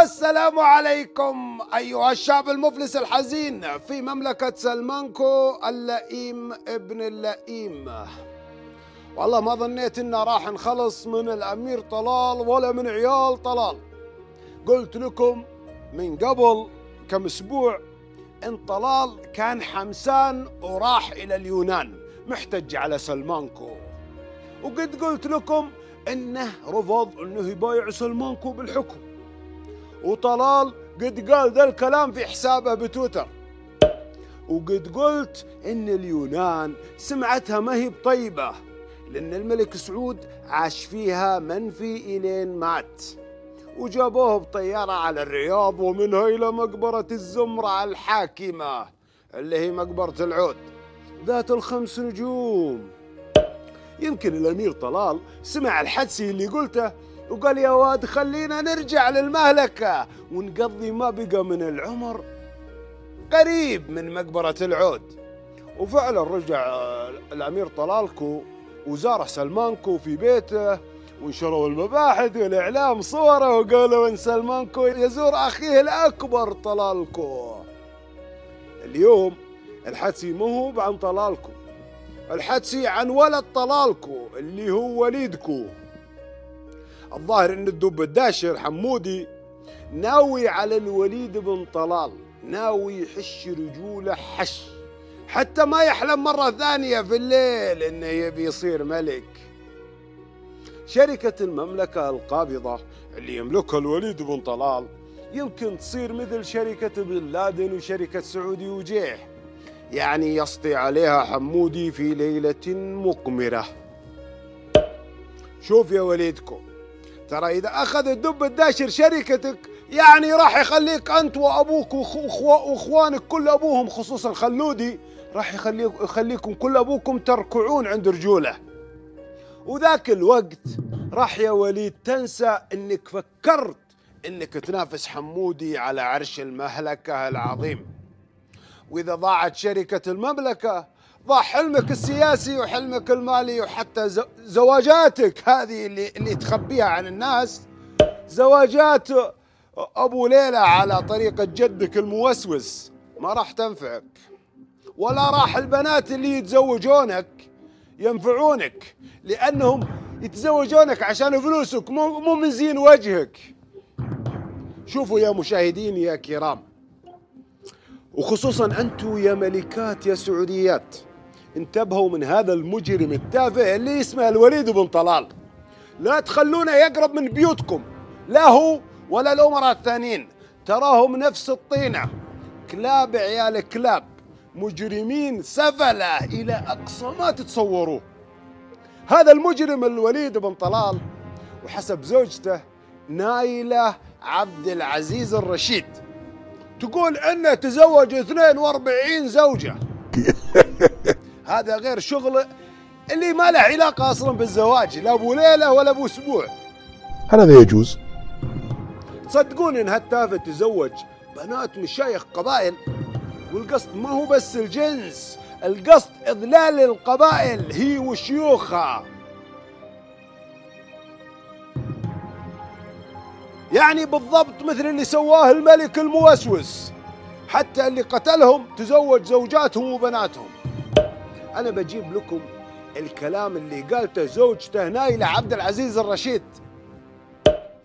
السلام عليكم أيها الشعب المفلس الحزين في مملكة سلمانكو اللئيم ابن اللئيم. والله ما ظنيت إنه راح نخلص من الأمير طلال ولا من عيال طلال. قلت لكم من قبل كم أسبوع إن طلال كان حمسان وراح إلى اليونان محتج على سلمانكو، وقد قلت لكم إنه رفض إنه يبايع سلمانكو بالحكم، وطلال قد قال ذا الكلام في حسابه بتويتر، وقد قلت إن اليونان سمعتها ما هي بطيبة لأن الملك سعود عاش فيها منفي إلين مات، وجابوه بطيارة على الرياض ومنها إلى مقبرة الزمرة الحاكمة اللي هي مقبرة العود ذات ال5 نجوم. يمكن الأمير طلال سمع الحدسي اللي قلته وقال يا واد خلينا نرجع للمهلكة ونقضي ما بقى من العمر قريب من مقبرة العود. وفعلا رجع الأمير طلالكو وزار سلمانكو في بيته، ونشروا المباحث والإعلام صوره وقالوا إن سلمانكو يزور أخيه الأكبر طلالكو. اليوم الحدسي مو هو عن طلالكو، الحدسي عن ولد طلالكو اللي هو وليدكو. الظاهر ان الدب الداشر حمودي ناوي على الوليد بن طلال، ناوي يحش رجوله حش حتى ما يحلم مرة ثانية في الليل انه يبي يصير ملك. شركة المملكة القابضة اللي يملكها الوليد بن طلال يمكن تصير مثل شركة بن لادن وشركة سعودي وجيح، يعني يسطي عليها حمودي في ليلة مقمرة. شوف يا وليدكم، ترى إذا أخذ الدب الداشر شركتك يعني راح يخليك أنت وأبوك وإخوانك كل أبوهم خصوصا خلودي راح يخليكم كل أبوكم تركعون عند رجوله، وذاك الوقت راح يا وليد تنسى إنك فكرت إنك تنافس حمودي على عرش المهلكة العظيم. وإذا ضاعت شركة المملكة ضاع حلمك السياسي وحلمك المالي وحتى زواجاتك هذه اللي تخبيها عن الناس، زواجات أبو ليلى على طريقة جدك الموسوس ما راح تنفعك، ولا راح البنات اللي يتزوجونك ينفعونك لأنهم يتزوجونك عشان فلوسك مو من زين وجهك. شوفوا يا مشاهدين يا كرام، وخصوصا أنتم يا ملكات يا سعوديات، انتبهوا من هذا المجرم التافه اللي اسمه الوليد بن طلال. لا تخلونه يقرب من بيوتكم، لا هو ولا الأمراء الثانيين، تراهم نفس الطينة، كلاب عيال كلاب، مجرمين سفلة إلى أقصى ما تتصوروه. هذا المجرم الوليد بن طلال وحسب زوجته نايلة عبد العزيز الرشيد تقول انه تزوج 42 زوجة. هذا غير شغل اللي ما له علاقة اصلا بالزواج، لا ابو ليلة ولا ابو اسبوع. هل هذا يجوز؟ تصدقون ان هالتافه تزوج بنات مشايخ قبائل؟ والقصد ما هو بس الجنس، القصد اذلال القبائل هي وشيوخها. يعني بالضبط مثل اللي سواه الملك الموسوس، حتى اللي قتلهم تزوج زوجاتهم وبناتهم. أنا بجيب لكم الكلام اللي قالته زوجته نايلة عبد العزيز الرشيد.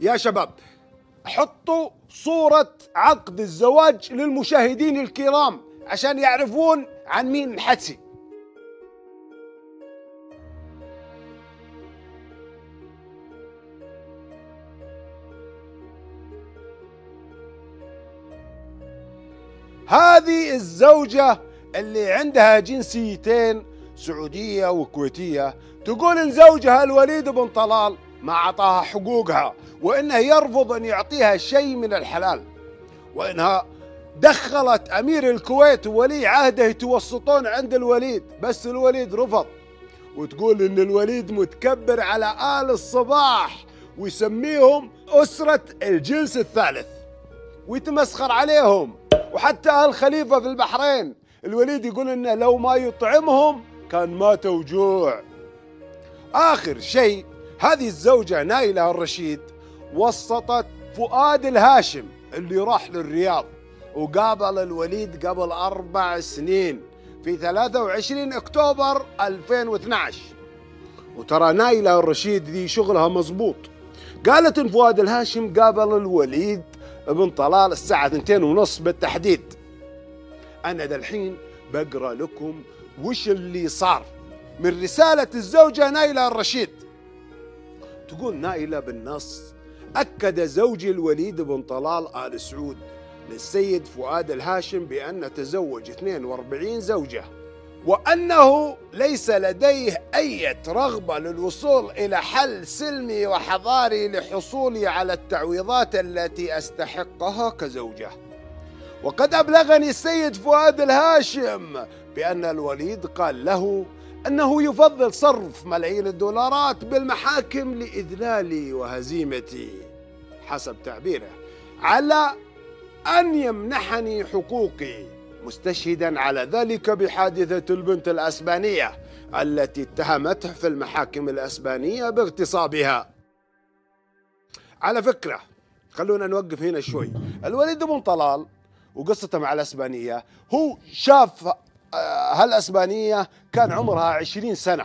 يا شباب حطوا صورة عقد الزواج للمشاهدين الكرام عشان يعرفون عن مين الحدسي. هذه الزوجة اللي عندها جنسيتين سعودية وكويتية تقول إن زوجها الوليد بن طلال ما أعطاها حقوقها، وإنه يرفض أن يعطيها شيء من الحلال، وإنها دخلت أمير الكويت وولي عهده يتوسطون عند الوليد بس الوليد رفض، وتقول إن الوليد متكبر على آل الصباح ويسميهم أسرة الجنس الثالث ويتمسخر عليهم. وحتى الخليفة في البحرين الوليد يقول إنه لو ما يطعمهم كان ماتوا جوع. آخر شيء هذه الزوجة نايلة الرشيد وسطت فؤاد الهاشم اللي راح للرياض وقابل الوليد قبل 4 سنين في 23 أكتوبر 2012. وترى نايلة الرشيد ذي شغلها مزبوط. قالت إن فؤاد الهاشم قابل الوليد بن طلال الساعة 2:30 بالتحديد. أنا دالحين بقرأ لكم وش اللي صار من رسالة الزوجة نايلة الرشيد. تقول نايلة بالنص: أكد زوجي الوليد بن طلال آل سعود للسيد فؤاد الهاشم بأن تزوج 42 زوجة، وأنه ليس لديه أي رغبة للوصول إلى حل سلمي وحضاري لحصولي على التعويضات التي أستحقها كزوجة. وقد أبلغني السيد فؤاد الهاشم بأن الوليد قال له أنه يفضل صرف ملايين الدولارات بالمحاكم لإذلالي وهزيمتي حسب تعبيره على أن يمنحني حقوقي، مستشهدا على ذلك بحادثة البنت الأسبانية التي اتهمته في المحاكم الأسبانية باغتصابها. على فكرة خلونا نوقف هنا شوي. الوليد بن طلال وقصته مع الأسبانية، هو شاف هالأسبانية كان عمرها 20 سنة،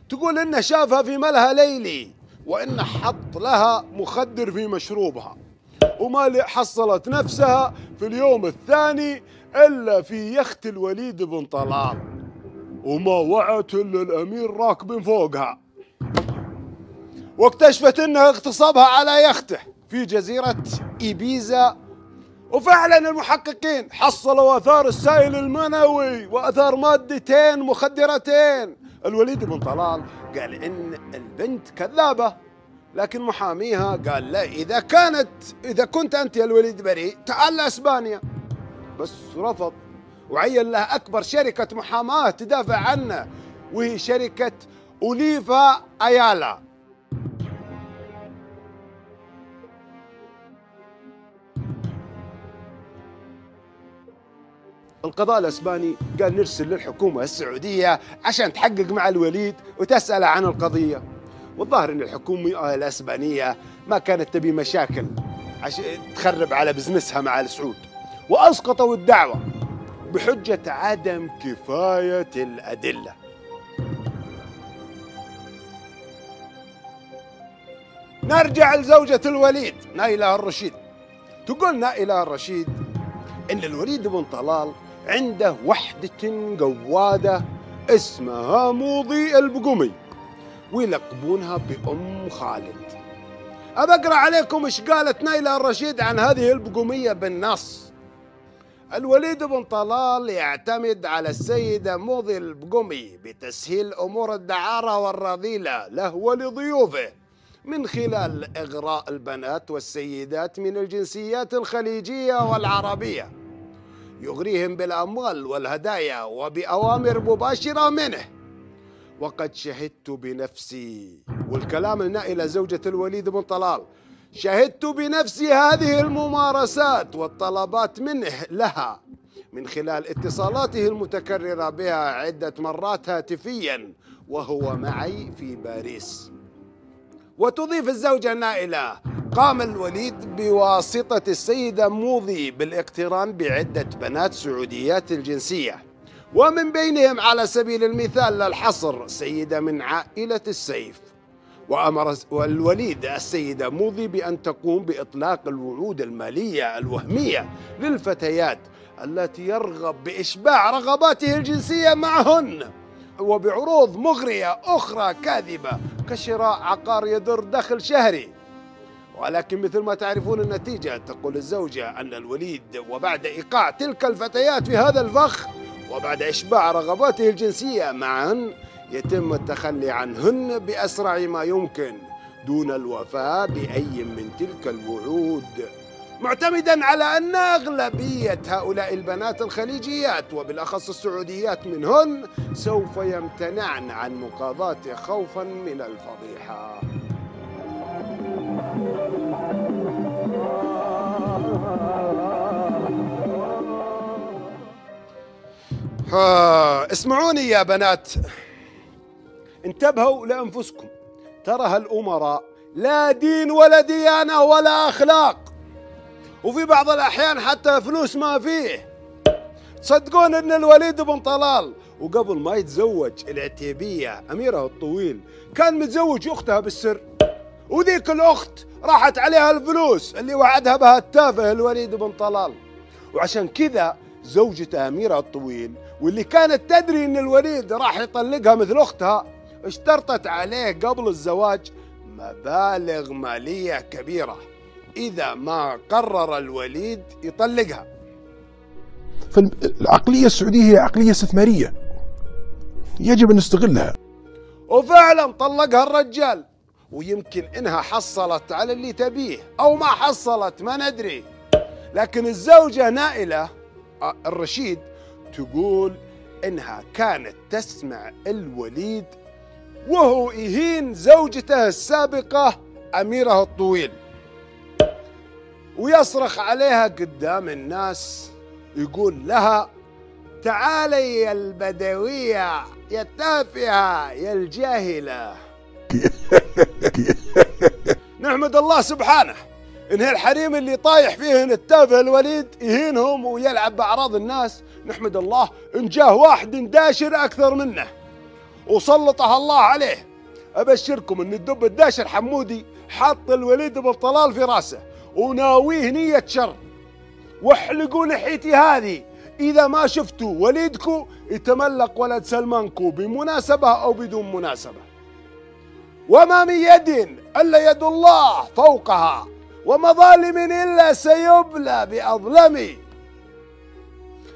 تقول إنه شافها في ملهى ليلي وإنه حط لها مخدر في مشروبها، وما حصلت نفسها في اليوم الثاني إلا في يخت الوليد بن طلال، وما وعت إلا الأمير راكب فوقها، واكتشفت إنه اغتصبها على يخته في جزيرة إيبيزا. وفعلا المحققين حصلوا آثار السائل المنوي وآثار مادتين مخدرتين. الوليد بن طلال قال إن البنت كذابة، لكن محاميها قال لا، إذا كنت أنت يا الوليد بريء تعال لأسبانيا، بس رفض وعين له أكبر شركة محاماة تدافع عنه، وهي شركة أوليفا أيالا. القضاء الأسباني قال نرسل للحكومة السعودية عشان تحقق مع الوليد وتسأل عن القضية. والظاهر أن الحكومة الأسبانية ما كانت تبي مشاكل عشان تخرب على بزنسها مع السعود، وأسقطوا الدعوة بحجة عدم كفاية الأدلة. نرجع لزوجة الوليد نايلة الرشيد. تقول نايلة الرشيد إن الوليد بن طلال عنده وحدة قوادة اسمها موضي البقمي ويلقبونها بأم خالد. أبقرأ عليكم إيش قالت نايلة الرشيد عن هذه البقمية بالنص. الوليد بن طلال يعتمد على السيدة موضي البقمي بتسهيل أمور الدعارة والرذيلة له ولضيوفه من خلال إغراء البنات والسيدات من الجنسيات الخليجية والعربية، يغريهم بالأموال والهدايا وبأوامر مباشرة منه. وقد شهدت بنفسي، والكلام النائل زوجة الوليد بن طلال، شهدت بنفسي هذه الممارسات والطلبات منه لها من خلال اتصالاته المتكررة بها عدة مرات هاتفيا وهو معي في باريس. وتضيف الزوجة النائلة: قام الوليد بواسطة السيدة موضي بالاقتران بعدة بنات سعوديات الجنسية، ومن بينهم على سبيل المثال للحصر سيدة من عائلة السيف. وأمر الوليد السيدة موضي بأن تقوم بإطلاق الوعود المالية الوهمية للفتيات التي يرغب بإشباع رغباته الجنسية معهن، وبعروض مغرية أخرى كاذبة كشراء عقار يدر دخل شهري. ولكن مثل ما تعرفون النتيجة. تقول الزوجة أن الوليد وبعد إيقاع تلك الفتيات في هذا الفخ وبعد إشباع رغباته الجنسية معهن يتم التخلي عنهن بأسرع ما يمكن دون الوفاء بأي من تلك الوعود، معتمدا على أن أغلبية هؤلاء البنات الخليجيات وبالأخص السعوديات منهن سوف يمتنعن عن مقاضاته خوفا من الفضيحة. اسمعوني يا بنات، انتبهوا لأنفسكم، ترى هالأمراء لا دين ولا ديانة ولا أخلاق، وفي بعض الأحيان حتى فلوس ما فيه. تصدقون أن الوليد بن طلال وقبل ما يتزوج العتيبية أميرة الطويل كان متزوج أختها بالسر، وذيك الأخت راحت عليها الفلوس اللي وعدها بها التافه الوليد بن طلال، وعشان كذا زوجته أميرة الطويل واللي كانت تدري أن الوليد راح يطلقها مثل أختها اشترطت عليه قبل الزواج مبالغ مالية كبيرة إذا ما قرر الوليد يطلقها. فالعقلية السعودية هي عقلية استثمارية يجب أن نستغلها. وفعلا طلقها الرجال، ويمكن إنها حصلت على اللي تبيه أو ما حصلت ما ندري، لكن الزوجة نائلة الرشيد تقول إنها كانت تسمع الوليد وهو يهين زوجته السابقة أميرة الطويل ويصرخ عليها قدام الناس، يقول لها تعالي يا البدوية يا التافهة يا الجاهلة. نحمد الله سبحانه إن هالحريم اللي طايح فيهن التافه الوليد يهينهم ويلعب بأعراض الناس، نحمد الله إن جاه واحد داشر أكثر منه وسلطه الله عليه. أبشركم إن الدب الداشر حمودي حط الوليد بن طلال في راسه وناويه نية شر، واحلقوا لحيتي هذه إذا ما شفتوا وليدكو يتملق ولد سلمانكو بمناسبة أو بدون مناسبة. وما من يد إلا يد الله فوقها، ومظالم إلا سيبلى بأظلم.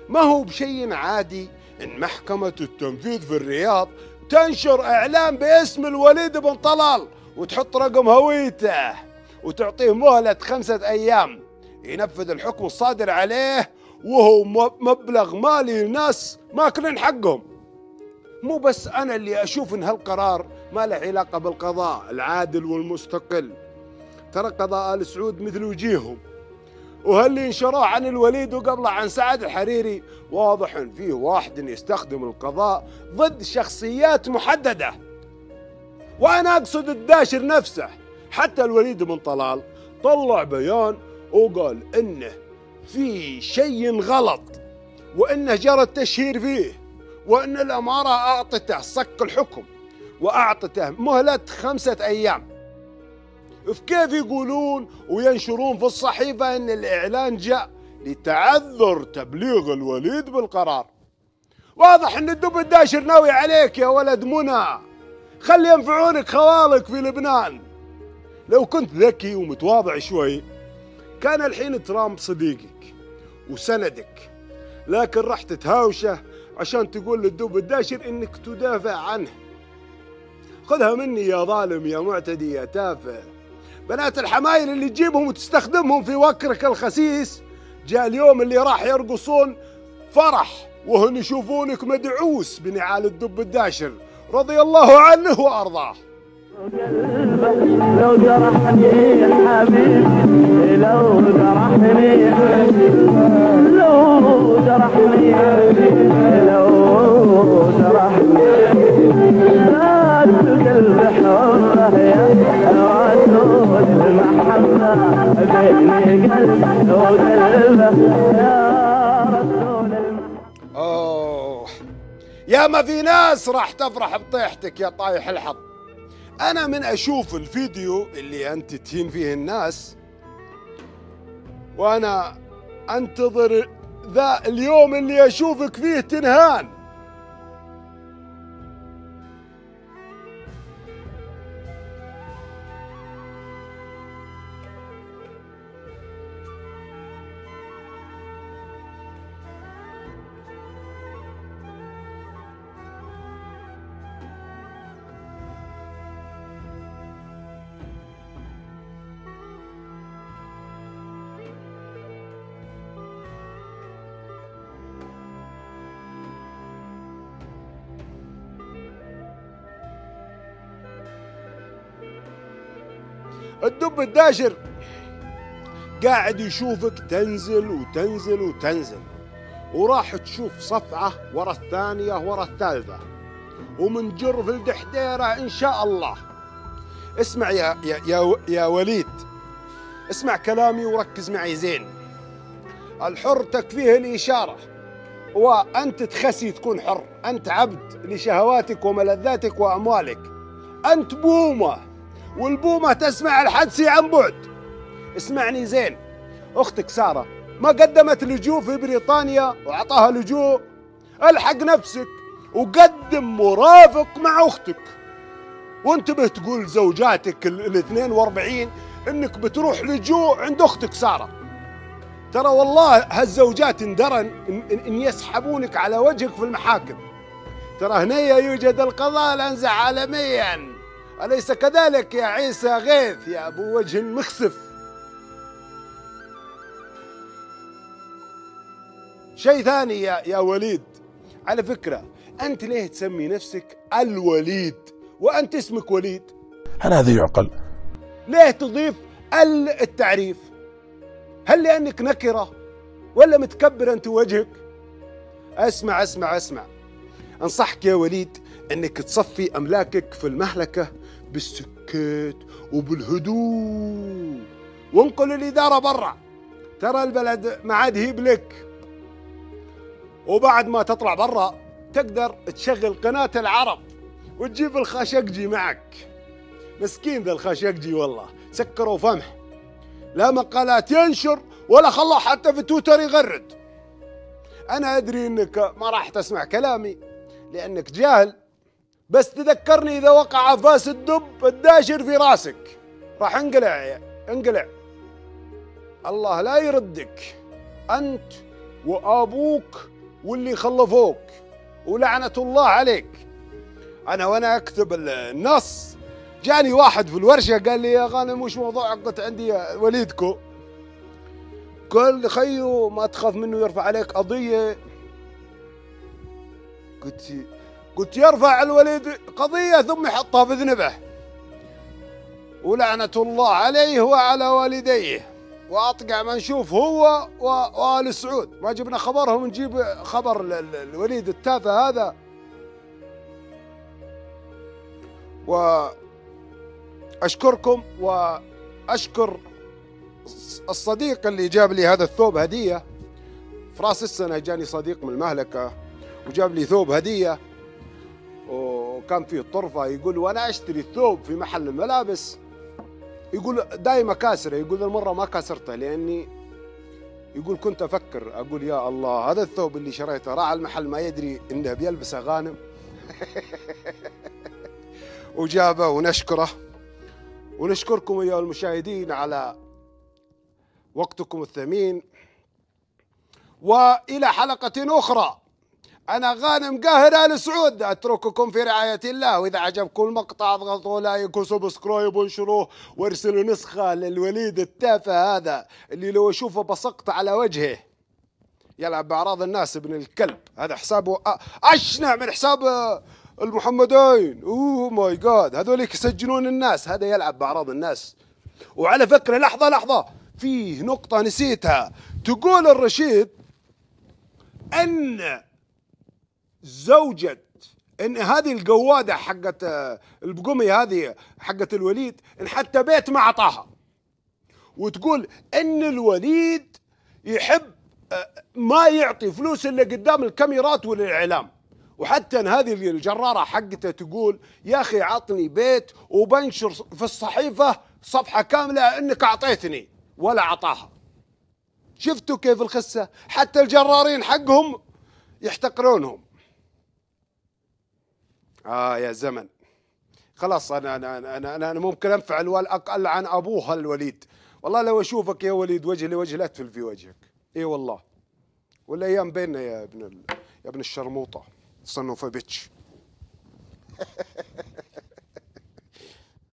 ما هو بشيء عادي إن محكمة التنفيذ في الرياض تنشر إعلان باسم الوليد بن طلال وتحط رقم هويته وتعطيه مهلة 5 أيام ينفذ الحكم الصادر عليه، وهو مبلغ مالي لناس ماكلين حقهم. مو بس أنا اللي أشوف إن هالقرار ما له علاقة بالقضاء العادل والمستقل، ترى قضاء آل سعود مثل وجيههم، وهاللي انشروه عن الوليد وقبله عن سعد الحريري واضح إن فيه واحد يستخدم القضاء ضد شخصيات محددة. وأنا أقصد الداشر نفسه. حتى الوليد بن طلال طلع بيان وقال إنه في شيء غلط وإنه جرى التشهير فيه، وإن الأمارة أعطته صك الحكم وأعطته مهلة 5 أيام. فكيف يقولون وينشرون في الصحيفة إن الإعلان جاء لتعذر تبليغ الوليد بالقرار؟ واضح إن الدب الداشر ناوي عليك يا ولد منى، خلي ينفعونك خوالك في لبنان. لو كنت ذكي ومتواضع شوي كان الحين ترامب صديقك وسندك، لكن رحت تهاوشه عشان تقول للدب الداشر إنك تدافع عنه. خذها مني يا ظالم يا معتدي يا تافه. بنات الحمايل اللي تجيبهم وتستخدمهم في وكرك الخسيس جاء اليوم اللي راح يرقصون فرح وهن يشوفونك مدعوس بنعال الدب الداشر رضي الله عنه وأرضاه. لو جرحني يا حبيبي لو جرحني يا حبيبي لو جرحني يا حبيبي لو جرحني يا حبيبي لا تقلب حره يا رسول المحبة بيني قلب وقلبه يا رسول المحبة. أوه يا ما في ناس راح تفرح بطيحتك يا طايح الحظ. أنا من أشوف الفيديو اللي أنت تهين فيه الناس وأنا أنتظر ذا اليوم اللي أشوفك فيه تنهان. الدب الداشر قاعد يشوفك تنزل وتنزل وتنزل، وراح تشوف صفعة ورا الثانية ورا الثالثة، ومن جرف الدحديرة إن شاء الله. اسمع يا وليد، اسمع كلامي وركز معي زين. الحر تكفيه الإشارة، وأنت تخسي تكون حر، أنت عبد لشهواتك وملذاتك وأموالك، أنت بومة، والبومة تسمع الحدسي عن بعد. اسمعني زين، أختك سارة ما قدمت لجوء في بريطانيا وعطاها لجوء، الحق نفسك وقدم مرافق مع أختك، وانتبه تقول زوجاتك ال 42 انك بتروح لجوء عند أختك سارة. ترى والله هالزوجات اندرن إن يسحبونك على وجهك في المحاكم. ترى هنا يوجد القضاء الأنزع عالميا، أليس كذلك يا عيسى غيث يا أبو وجه مخسف؟ شيء ثاني يا وليد، على فكرة أنت ليه تسمي نفسك الوليد وأنت اسمك وليد؟ هل هذا يعقل؟ ليه تضيف التعريف؟ هل لأنك نكرة ولا متكبر أنت وجهك؟ اسمع اسمع اسمع، أنصحك يا وليد أنك تصفي أملاكك في المهلكة بالسكيت وبالهدوء، وانقل الإدارة برا، ترى البلد ما عاد هيب لك. وبعد ما تطلع برا تقدر تشغل قناة العرب وتجيب الخاشقجي معك. مسكين ذا الخاشقجي والله، سكروا فمح، لا مقالات ينشر ولا خلاه حتى في تويتر يغرد. أنا أدري أنك ما راح تسمع كلامي لأنك جاهل، بس تذكرني إذا وقع فاس الدب الداشر في راسك راح انقلع. الله لا يردك أنت وأبوك واللي خلفوك، ولعنة الله عليك. أنا وأنا أكتب النص جاني واحد في الورشة قال لي يا غانم وش موضوعك؟ قلت عندي وليدكو. قال لي خيو ما تخاف منه يرفع عليك قضية؟ قلت يرفع الوليد قضية ثم يحطها في ذنبه، ولعنة الله عليه وعلى والديه، وأطقع ما نشوف هو وآل سعود. ما جبنا خبرهم نجيب خبر الوليد التافه هذا. وأشكركم وأشكر الصديق اللي جاب لي هذا الثوب هدية. في راس السنة جاني صديق من المهلكة وجاب لي ثوب هدية، وكان فيه طرفة يقول وأنا أشتري الثوب في محل الملابس، يقول دايما كاسره، يقول المرة ما كسرته لأني يقول كنت أفكر أقول يا الله هذا الثوب اللي شريته راعى المحل ما يدري إنه بيلبسه غانم. وجابه ونشكره، ونشكركم أيها المشاهدين على وقتكم الثمين، وإلى حلقة أخرى. أنا غانم قاهر آل سعود، أترككم في رعاية الله، وإذا عجبكم المقطع اضغطوا لايك وسبسكرايب وانشروه وارسلوا نسخة للوليد التافه هذا اللي لو أشوفه بصقت على وجهه. يلعب بأعراض الناس ابن الكلب، هذا حسابه أشنع من حساب المحمدين. أوه ماي جاد، هذوليك يسجنون الناس، هذا يلعب بأعراض الناس. وعلى فكرة لحظة، فيه نقطة نسيتها، تقول الرشيد أن زوجة ان هذه القوادة حقت البقمي هذه حقت الوليد ان حتى بيت ما عطاها، وتقول ان الوليد يحب ما يعطي فلوس الا قدام الكاميرات والاعلام، وحتى ان هذه الجرارة حقته تقول يا اخي عطني بيت وبنشر في الصحيفة صفحة كاملة انك اعطيتني، ولا عطاها. شفتوا كيف الخسة؟ حتى الجرارين حقهم يحتقرونهم. يا زمن، خلاص أنا ممكن أنفعل أقل عن أبوها الوليد. والله لو أشوفك يا وليد وجه لوجه لا أتفل في وجهك. إي والله، والأيام بيننا يا ابن الشرموطة صنوفة بيتش.